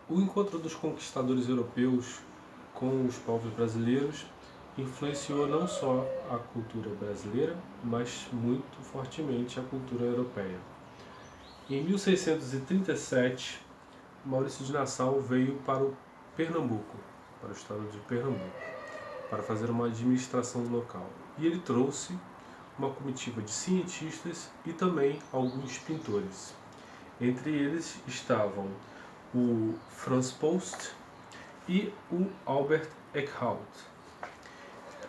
O encontro dos conquistadores europeus com os povos brasileiros influenciou não só a cultura brasileira, mas muito fortemente a cultura europeia. Em 1637, Maurício de Nassau veio para o Pernambuco, para o estado de Pernambuco, para fazer uma administração local. E ele trouxe uma comitiva de cientistas e também alguns pintores. Entre eles estavam o Franz Post e o Albert Eckhout.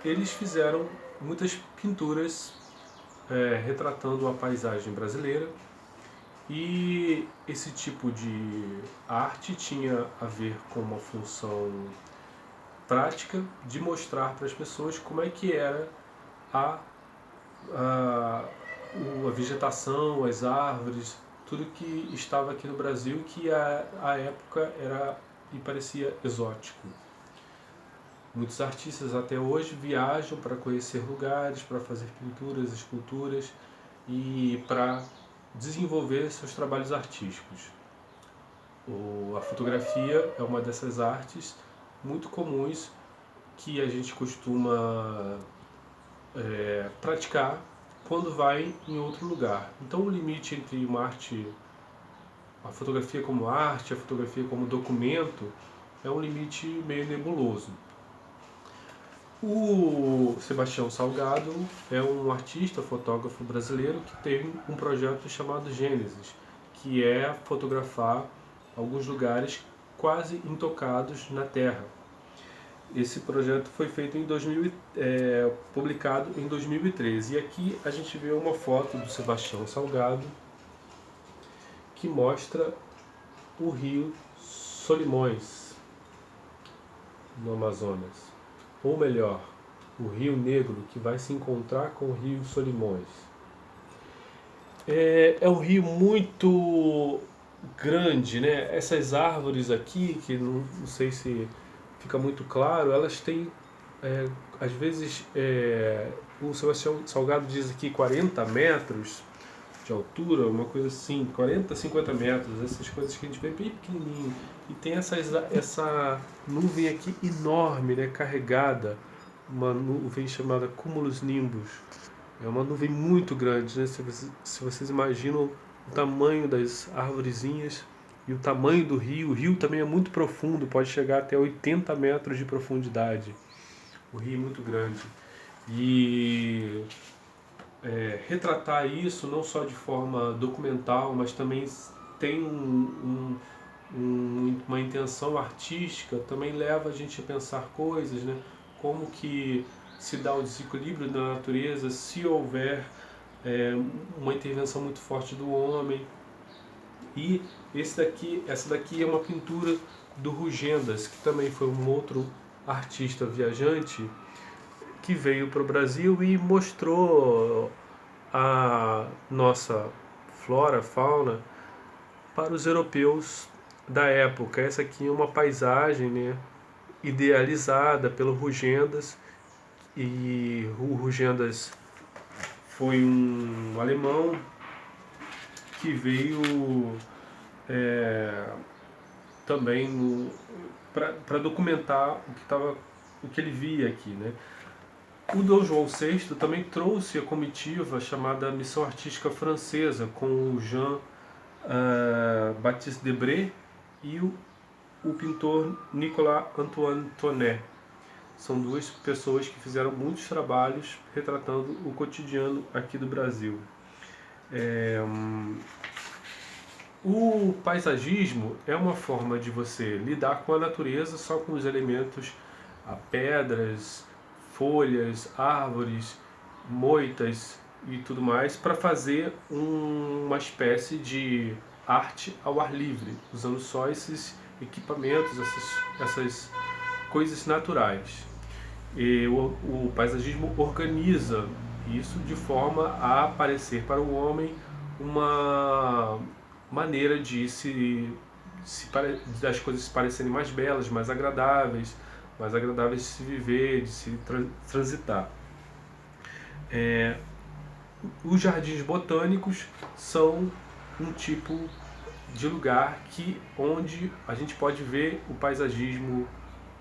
Eles fizeram muitas pinturas retratando a paisagem brasileira, e esse tipo de arte tinha a ver com uma função prática de mostrar para as pessoas como é que era a, a, a vegetação, as árvores, tudo que estava aqui no Brasil, que à época era e parecia exótico. Muitos artistas até hoje viajam para conhecer lugares, para fazer pinturas, esculturas e para desenvolver seus trabalhos artísticos. A fotografia é uma dessas artes muito comuns que a gente costuma praticar quando vai em outro lugar. Então o limite entre uma arte, a fotografia como arte, a fotografia como documento, é um limite meio nebuloso. O Sebastião Salgado é um artista, fotógrafo brasileiro que tem um projeto chamado Gênesis, que é fotografar alguns lugares quase intocados na Terra. Esse projeto foi feito publicado em 2013. E aqui a gente vê uma foto do Sebastião Salgado que mostra o rio Solimões, no Amazonas. Ou melhor, o Rio Negro, que vai se encontrar com o Rio Solimões. É um rio muito grande, né? Essas árvores aqui, que não sei se fica muito claro, elas têm, às vezes, o Sebastião Salgado diz aqui 40 metros de altura, uma coisa assim, 40, 50 metros, essas coisas que a gente vê bem pequenininho. E tem essa nuvem aqui enorme, né, carregada, uma nuvem chamada cumulus nimbus. É uma nuvem muito grande, né? Se vocês imaginam o tamanho das arvorezinhas e o tamanho do rio. O rio também é muito profundo, pode chegar até 80 metros de profundidade. O rio é muito grande. E retratar isso não só de forma documental, mas também tem uma intenção artística, também leva a gente a pensar coisas, né? Como que se dá o desequilíbrio da natureza se houver uma intervenção muito forte do homem. E essa daqui é uma pintura do Rugendas, que também foi um outro artista viajante que veio para o Brasil e mostrou a nossa flora, fauna para os europeus da época. Essa aqui é uma paisagem, né, idealizada pelo Rugendas, e o Rugendas foi um alemão que veio também para documentar o que ele via aqui, né? O Dom João VI também trouxe a comitiva chamada Missão Artística Francesa, com o Jean Baptiste Debré e o pintor Nicolas Antoine Tonnet. São duas pessoas que fizeram muitos trabalhos retratando o cotidiano aqui do Brasil. O paisagismo é uma forma de você lidar com a natureza só com os elementos, pedras, folhas, árvores, moitas e tudo mais, para fazer uma espécie de arte ao ar livre, usando só esses equipamentos, essas coisas naturais. E o paisagismo organiza isso de forma a parecer para o homem uma maneira de das coisas se parecerem mais belas, mais agradáveis de se viver, de se transitar. Os jardins botânicos são um tipo de lugar onde a gente pode ver o paisagismo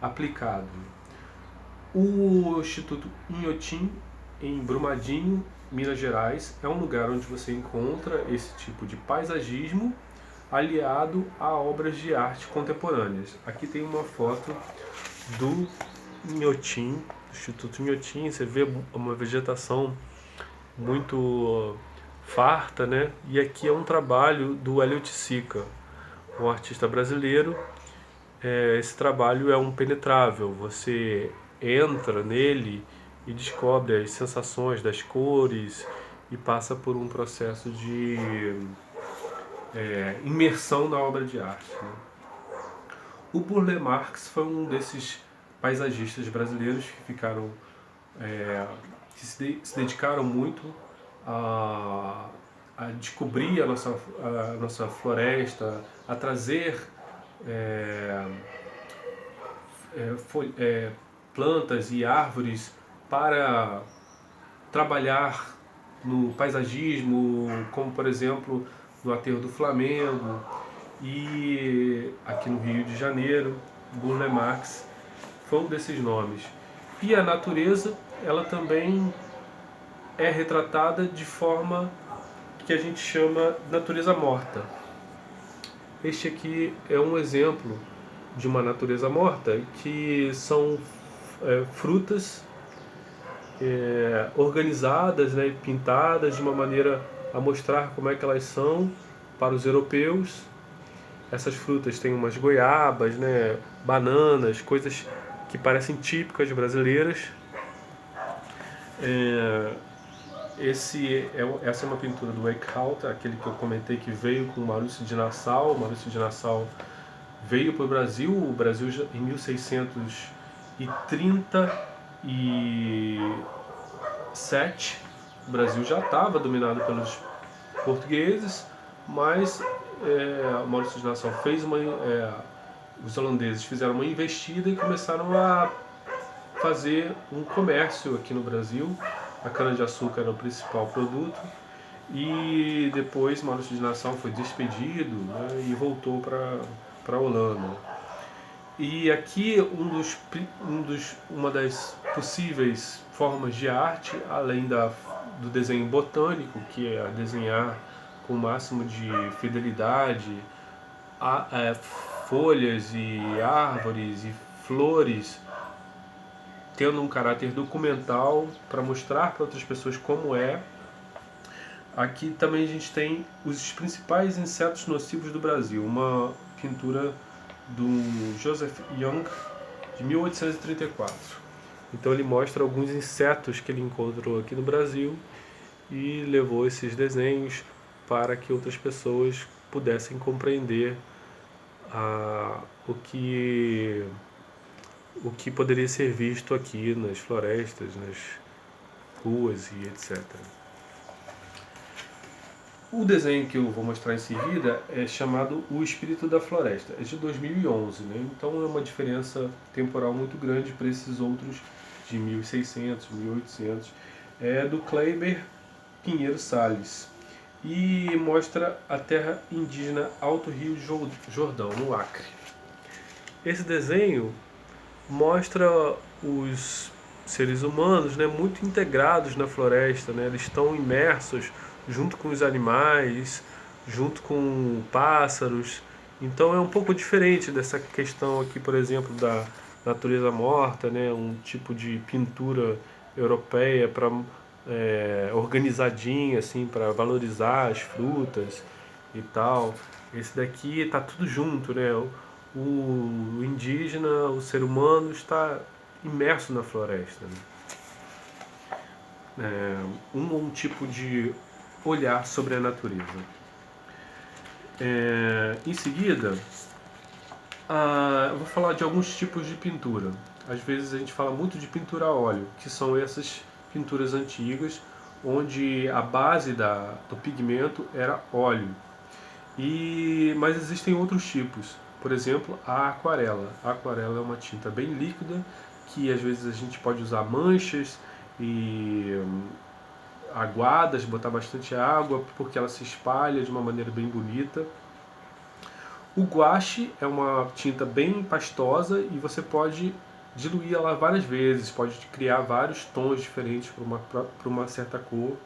aplicado. O Instituto Inhotim, em Brumadinho, Minas Gerais, é um lugar onde você encontra esse tipo de paisagismo aliado a obras de arte contemporâneas. Aqui tem uma foto do Inhotim, do Instituto Inhotim. Você vê uma vegetação muito farta, né? E aqui é um trabalho do Hélio Tissica, um artista brasileiro. Esse trabalho é um penetrável, você entra nele e descobre as sensações das cores e passa por um processo de imersão na obra de arte, né? O Burle Marx foi um desses paisagistas brasileiros que ficaram que se dedicaram muito a descobrir a nossa floresta, a trazer plantas e árvores para trabalhar no paisagismo, como por exemplo no Aterro do Flamengo e aqui no Rio de Janeiro. Burle Marx foi um desses nomes. E a natureza, ela também é retratada de forma que a gente chama natureza morta. Este aqui é um exemplo de uma natureza morta, que são frutas organizadas, né, pintadas de uma maneira a mostrar como é que elas são para os europeus. Essas frutas têm umas goiabas, né, bananas, coisas que parecem típicas brasileiras. Essa é uma pintura do Eichhout, aquele que eu comentei que veio com o Maurício de Nassau. O Maurício de Nassau veio para o Brasil em 1637. O Brasil já estava dominado pelos portugueses, mas o Maurício de Nassau os holandeses fizeram uma investida e começaram a fazer um comércio aqui no Brasil. A cana-de-açúcar era o principal produto, e depois Maurício de Nassau foi despedido, né, e voltou para a Holanda. E aqui uma das possíveis formas de arte, além do desenho botânico, que é desenhar com o máximo de fidelidade folhas e árvores e flores, tendo um caráter documental para mostrar para outras pessoas como é. Aqui também a gente tem os principais insetos nocivos do Brasil, uma pintura do Joseph Young, de 1834. Então ele mostra alguns insetos que ele encontrou aqui no Brasil e levou esses desenhos para que outras pessoas pudessem compreender o que poderia ser visto aqui nas florestas, nas ruas e etc. O desenho que eu vou mostrar em seguida é chamado O Espírito da Floresta, é de 2011, né? Então é uma diferença temporal muito grande para esses outros de 1600, 1800. É do Kleiber Pinheiro Salles e mostra a terra indígena Alto Rio Jordão, no Acre. Esse desenho mostra os seres humanos, né, muito integrados na floresta, né? Eles estão imersos junto com os animais, junto com pássaros. Então é um pouco diferente dessa questão aqui, por exemplo, da natureza morta, né? Um tipo de pintura europeia para organizadinha, assim, para valorizar as frutas e tal. Esse daqui está tudo junto, né? O indígena, o ser humano está imerso na floresta, né? Um tipo de olhar sobre a natureza. Em seguida, eu vou falar de alguns tipos de pintura. Às vezes a gente fala muito de pintura a óleo, que são essas pinturas antigas, onde a base do pigmento era óleo. Mas existem outros tipos. Por exemplo, a aquarela. A aquarela é uma tinta bem líquida, que às vezes a gente pode usar manchas e aguadas, botar bastante água, porque ela se espalha de uma maneira bem bonita. O guache é uma tinta bem pastosa e você pode diluir ela várias vezes, pode criar vários tons diferentes para uma certa cor.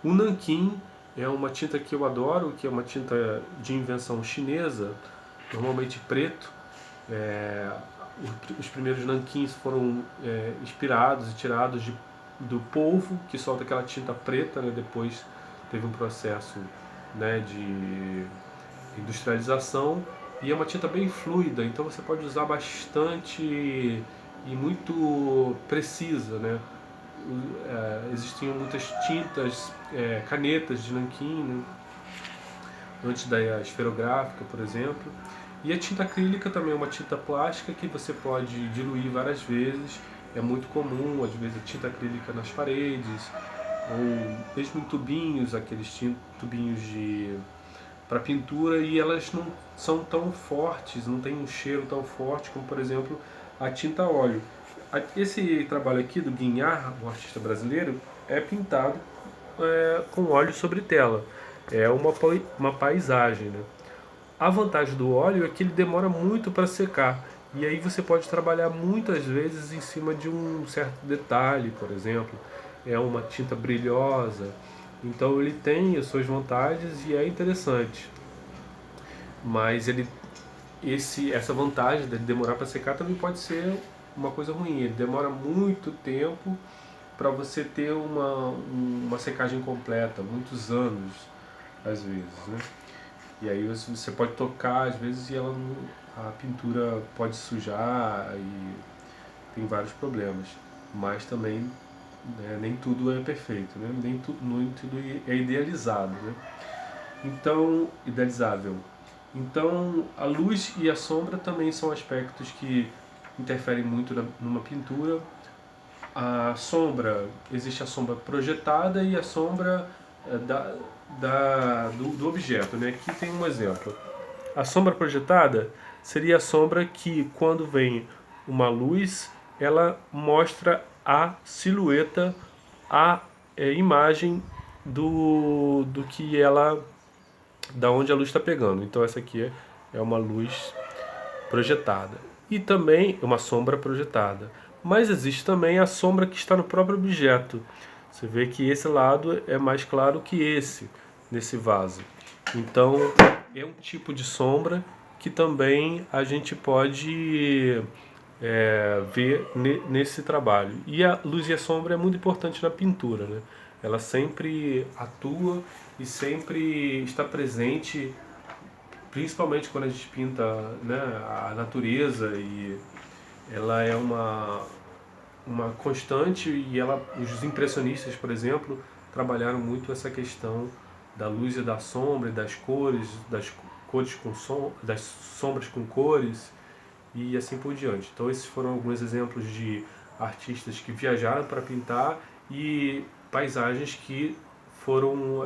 O nanquim é uma tinta que eu adoro, que é uma tinta de invenção chinesa, normalmente preto. É, os primeiros nanquins foram inspirados e tirados do polvo, que solta aquela tinta preta, né? Depois teve um processo, né, de industrialização, e é uma tinta bem fluida, então você pode usar bastante e muito precisa, né? Existiam muitas tintas, canetas de nanquim, né? Antes da esferográfica, por exemplo. E a tinta acrílica também é uma tinta plástica que você pode diluir várias vezes. É muito comum, às vezes, a tinta acrílica nas paredes, ou mesmo em tubinhos, aqueles tubinhos para pintura, e elas não são tão fortes, não tem um cheiro tão forte como, por exemplo, a tinta a óleo. Esse trabalho aqui do Guignard, um artista brasileiro, é pintado com óleo sobre tela. É uma paisagem, né? A vantagem do óleo é que ele demora muito para secar. E aí você pode trabalhar muitas vezes em cima de um certo detalhe, por exemplo. É uma tinta brilhosa. Então ele tem as suas vantagens e é interessante. Mas essa vantagem de demorar para secar também pode ser uma coisa ruim. Ele demora muito tempo para você ter uma secagem completa, muitos anos às vezes, né? E aí você pode tocar às vezes e a pintura pode sujar e tem vários problemas. Mas também, né, nem tudo é perfeito, né? Nem tudo é idealizado, né? Então, idealizável. Então, a luz e a sombra também são aspectos que interferem muito numa pintura. A sombra, existe a sombra projetada e a sombra do objeto, né? Aqui tem um exemplo. A sombra projetada seria a sombra que, quando vem uma luz, ela mostra a silhueta, a imagem do que ela, da onde a luz está pegando. Então essa aqui é uma luz projetada e também uma sombra projetada. Mas existe também a sombra que está no próprio objeto. Você vê que esse lado é mais claro que esse nesse vaso. Então é um tipo de sombra que também a gente pode ver nesse trabalho. E a luz e a sombra é muito importante na pintura, né? Ela sempre atua e sempre está presente, principalmente quando a gente pinta, né, a natureza, e ela é uma constante, e os impressionistas, por exemplo, trabalharam muito essa questão da luz e da sombra, e das cores com das sombras com cores e assim por diante. Então esses foram alguns exemplos de artistas que viajaram para pintar e paisagens que foram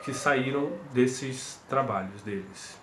que saíram desses trabalhos deles.